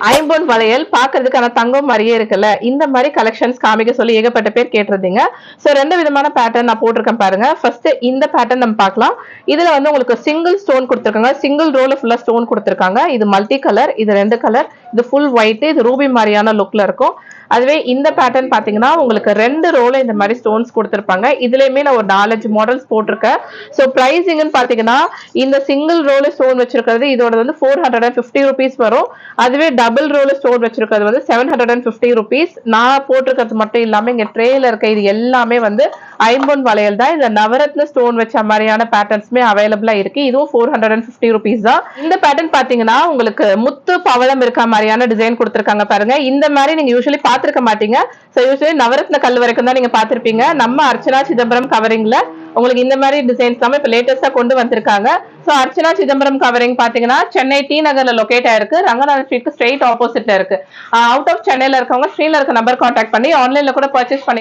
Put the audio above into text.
ஐம்பொன் வளையல் பாக்குறதுக்கான தங்கம் மாதிரியே இருக்குல்ல, இந்த மாதிரி கலெக்ஷன்ஸ் காமிக்க சொல்லி ஏகப்பட்ட பேர் கேட்டிருந்தீங்க. சோ 2 விதமான பேட்டர்ன் நான் போட்டிருக்கேன் பாருங்க. ஃபர்ஸ்ட் இந்த பேட்டர்ன் நம்ம பார்க்கலாம். இதுல வந்து உங்களுக்கு சிங்கிள் ஸ்டோன் கொடுத்திருக்காங்க. சிங்கிள் ரோல ஃபுல்லா ஸ்டோன் கொடுத்திருக்காங்க. இது மல்டி கலர், இது 2 கலர், இது ஃபுல் ஒயிட், இது ரூபி மாதிரியான லுக்ல இருக்கும். அதுவே இந்த பேட்டர்ன் பாத்தீங்கன்னா உங்களுக்கு 2 ரோல இந்த மாதிரி ஸ்டோன்ஸ் கொடுத்திருப்பாங்க. இதுலயுமே நான் ஒரு 4-5 மாடல்ஸ் போட்டிருக்கேன். சோ பிரைசிங்னு பாத்தீங்கன்னா இந்த சிங்கிள் ரோல ஸ்டோன் வச்சிருக்கிறது இதோட வந்து 450 rupees வரும். அதுவே டபுள் ரோல ஸ்டோன் வச்சிருக்கிறது வந்து 750 rupees. நான் போட்டிருக்கிறது மட்டும் இல்லாம இங்க ட்ரேல இருக்க இது எல்லாமே வந்து ஐம்பொன் வளையல் தான். இந்த நவரத்ன ஸ்டோன் வச்ச மாதிரியான பேட்டர்ன்ஸ்மே அவைலபிளா இருக்கு. இதுவும் 450 rupees தான். இந்த பேட்டர்ன் பாத்தீங்கன்னா உங்களுக்கு முத்து பவளம் இருக்க மாதிரியான டிசைன் கொடுத்திருக்காங்க பாருங்க. இந்த மாதிரி நீங்க யூசுவலி பாத்திருக்க மாட்டீங்க. சோ யூசுவலி நவரத்ன கல் வரைக்கும் தான் நீங்க பாத்திருப்பீங்க. நம்ம அர்ச்சனா சிதம்பரம் கவரிங்ல உங்களுக்கு இந்த மாதிரி டிசைன்ஸ் எல்லாமே இப்ப லேட்டஸ்டா கொண்டு வந்திருக்காங்க. சோ அர்ச்சனா சிதம்பரம் கவரிங் பாத்தீங்கன்னா சென்னை டி நகர்ல லொகேட் ஆயிருக்கு. ரங்கநாதன் ஸ்ட்ரீட்க்கு ஸ்ட்ரெயிட் ஆப்போசிட்ல இருக்கு. அவுட் ஆஃப் சென்னையில இருக்கவங்க ஸ்கிரீன்ல இருக்க நம்பர் கான்டாக்ட் பண்ணி ஆன்லைன்ல கூட பர்ச்சேஸ் பண்ணி